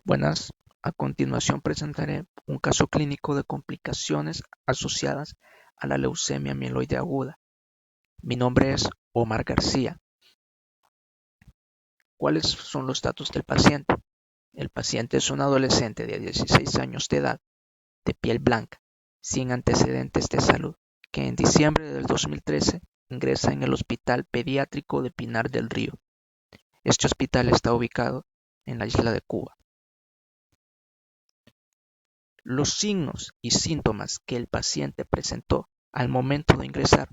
Buenas, a continuación presentaré un caso clínico de complicaciones asociadas a la leucemia mieloide aguda. Mi nombre es Omar García. ¿Cuáles son los datos del paciente? El paciente es un adolescente de 16 años de edad, de piel blanca, sin antecedentes de salud, que en diciembre del 2013 ingresa en el Hospital Pediátrico de Pinar del Río. Este hospital está ubicado en la isla de Cuba. Los signos y síntomas que el paciente presentó al momento de ingresar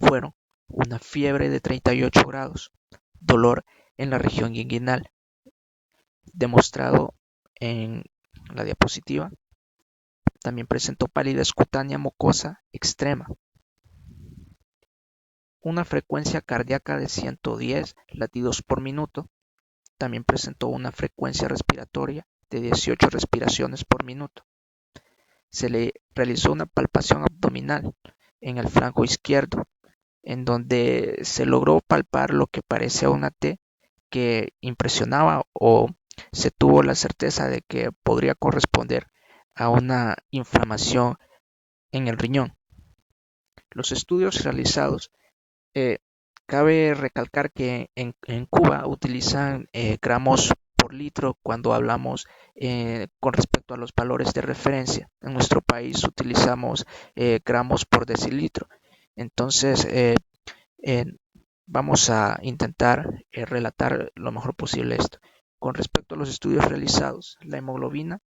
fueron una fiebre de 38 grados, dolor en la región inguinal, demostrado en la diapositiva. También presentó palidez cutánea mucosa extrema, una frecuencia cardíaca de 110 latidos por minuto. También presentó una frecuencia respiratoria de 18 respiraciones por minuto. Se le realizó una palpación abdominal en el flanco izquierdo, en donde se logró palpar lo que parecía una T que impresionaba o se tuvo la certeza de que podría corresponder a una inflamación en el riñón. Los estudios realizados, eh, cabe recalcar que en Cuba utilizan gramos por litro cuando hablamos con respecto a los valores de referencia. En nuestro país utilizamos gramos por decilitro. Entonces, eh, vamos a intentar relatar lo mejor posible esto. Con respecto a los estudios realizados, la hemoglobina,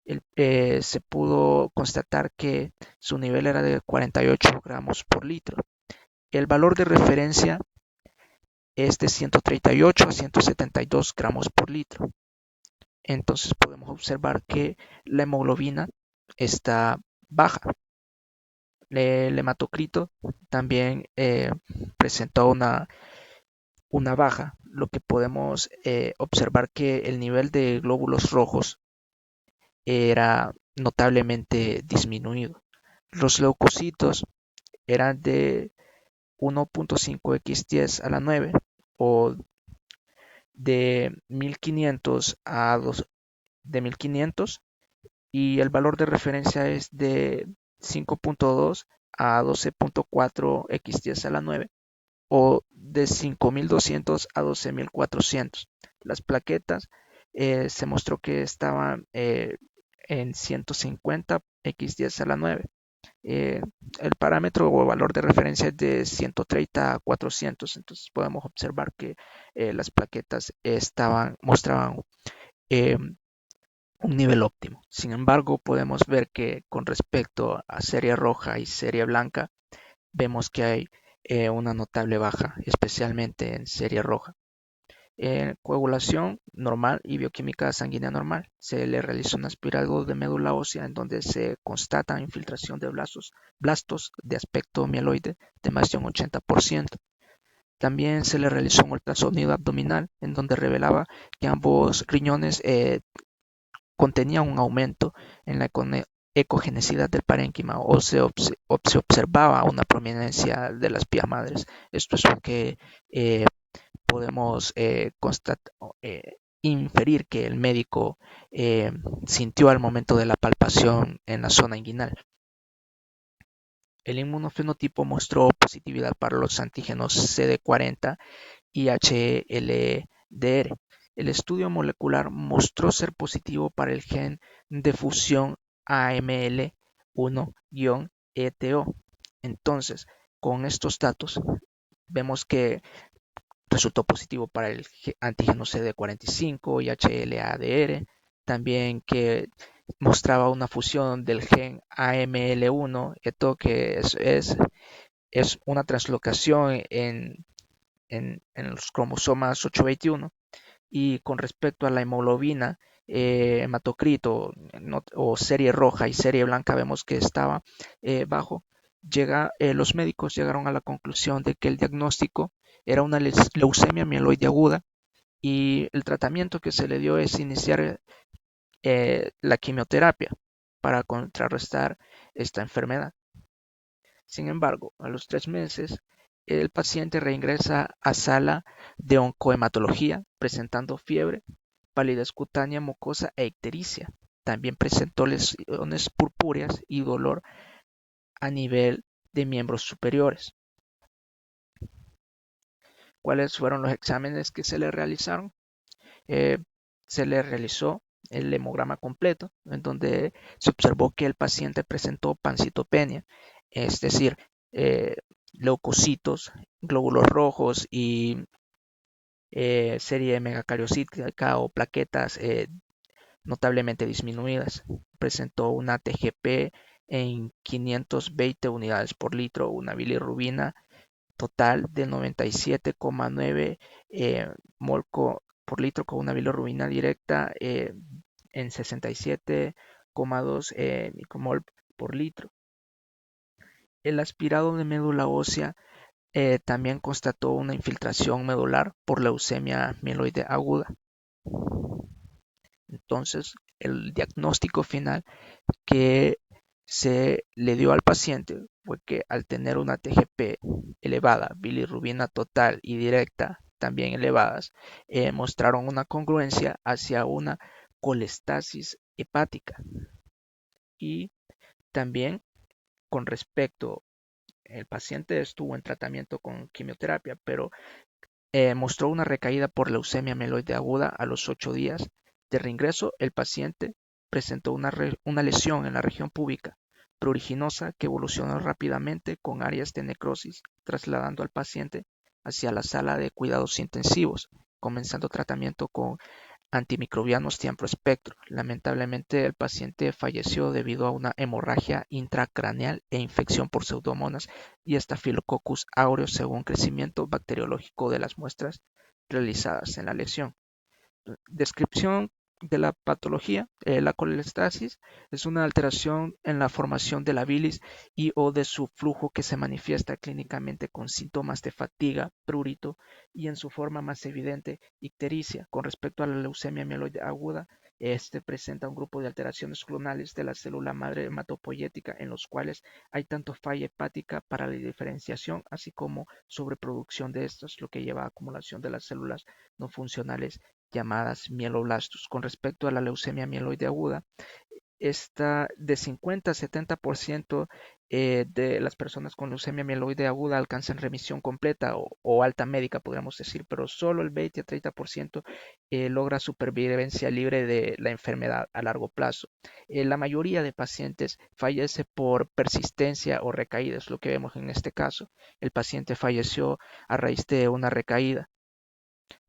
se pudo constatar que su nivel era de 48 gramos por litro. El valor de referencia es de 138 a 172 gramos por litro. Entonces podemos observar que la hemoglobina está baja. El hematocrito también presentó una baja, lo que podemos observar que el nivel de glóbulos rojos era notablemente disminuido. Los leucocitos eran de 1.5x10 a la 9 o de 1500 a 2, de 1500, y el valor de referencia es de 5.2 a 12.4x10 a la 9 o de 5200 a 12400. Las plaquetas se mostró que estaban en 150 x10 a la 9. Eh, el parámetro o valor de referencia es de 130 a 400. Entonces podemos observar que las plaquetas mostraban eh, un nivel óptimo. Sin embargo, podemos ver que con respecto a serie roja y serie blanca, vemos que hay una notable baja, especialmente en serie roja. Coagulación normal y bioquímica sanguínea normal. Se le realizó un aspirado de médula ósea en donde se constata infiltración de blastos de aspecto mieloide de más de un 80%. También se le realizó un ultrasonido abdominal en donde revelaba que ambos riñones contenían un aumento en la ecogenicidad del parénquima o se observaba una prominencia de las vías madres. Esto es lo que podemos inferir que el médico sintió al momento de la palpación en la zona inguinal. El inmunofenotipo mostró positividad para los antígenos CD40 y HLDR. El estudio molecular mostró ser positivo para el gen de fusión AML1-ETO. Entonces, con estos datos, vemos que resultó positivo para el antígeno CD45 y HLA-DR, también que mostraba una fusión del gen AML1, esto que es una translocación en los cromosomas 821. Y con respecto a la hemoglobina, hematocrito o serie roja y serie blanca, vemos que estaba bajo. Los médicos llegaron a la conclusión de que el diagnóstico era una leucemia mieloide aguda y el tratamiento que se le dio es iniciar la quimioterapia para contrarrestar esta enfermedad. Sin embargo, a los 3 meses, el paciente reingresa a sala de oncohematología presentando fiebre palidez cutánea mucosa e ictericia. También presentó lesiones purpúreas y dolor a nivel de miembros superiores. ¿Cuáles fueron los exámenes que se le realizaron? Se le realizó el hemograma completo, en donde se observó que el paciente presentó pancitopenia, es decir, leucocitos, glóbulos rojos y serie megacariocítica o plaquetas notablemente disminuidas. Presentó una TGP en 520 unidades por litro, una bilirrubina total de 97,9 mol por litro con una bilirrubina directa en 67,2 micromol por litro. El aspirado de médula ósea también constató una infiltración medular por leucemia mieloide aguda. Entonces, el diagnóstico final que se le dio al paciente fue que al tener una TGP elevada, bilirrubina total y directa también elevadas, mostraron una congruencia hacia una colestasis hepática. Y también con respecto, el paciente estuvo en tratamiento con quimioterapia, pero mostró una recaída por leucemia mieloide aguda a los 8 días de reingreso. El paciente presentó una lesión en la región púbica pruriginosa que evolucionó rápidamente con áreas de necrosis, trasladando al paciente hacia la sala de cuidados intensivos, comenzando tratamiento con antimicrobianos de amplio espectro. Lamentablemente, el paciente falleció debido a una hemorragia intracraneal e infección por Pseudomonas y Staphylococcus aureus según crecimiento bacteriológico de las muestras realizadas en la lesión. Descripción de la patología. La colestasis es una alteración en la formación de la bilis y o de su flujo que se manifiesta clínicamente con síntomas de fatiga, prurito y en su forma más evidente, ictericia. Con respecto a la leucemia mieloide aguda, este presenta un grupo de alteraciones clonales de la célula madre hematopoyética en los cuales hay tanto falla hepática para la diferenciación, así como sobreproducción de estas, lo que lleva a acumulación de las células no funcionales llamadas mieloblastos. Con respecto a la leucemia mieloide aguda, está de 50 a 70% de las personas con leucemia mieloide aguda alcanzan remisión completa o alta médica, podríamos decir, pero solo el 20 a 30% logra supervivencia libre de la enfermedad a largo plazo. La mayoría de pacientes fallece por persistencia o recaída, es lo que vemos en este caso. El paciente falleció a raíz de una recaída.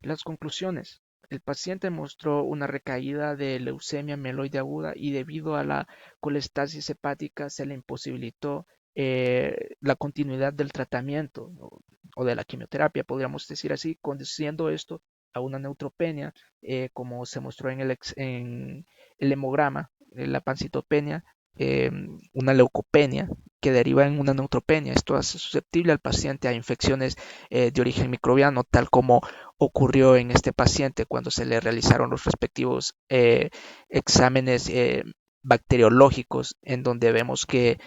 Las conclusiones. El paciente mostró una recaída de leucemia mieloide aguda y debido a la colestasis hepática se le imposibilitó la continuidad del tratamiento o de la quimioterapia, podríamos decir así, conduciendo esto a una neutropenia, como se mostró en el hemograma, la pancitopenia, una leucopenia que deriva en una neutropenia. Esto hace susceptible al paciente a infecciones de origen microbiano, tal como ocurrió en este paciente cuando se le realizaron los respectivos exámenes bacteriológicos, en donde vemos que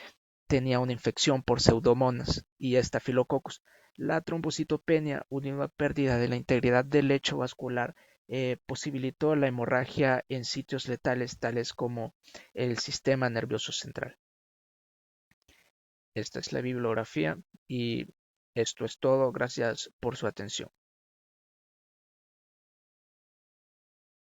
tenía una infección por Pseudomonas y Staphylococcus. La trombocitopenia, unido a pérdida de la integridad del lecho vascular, posibilitó la hemorragia en sitios letales tales como el sistema nervioso central. Esta es la bibliografía y esto es todo. Gracias por su atención.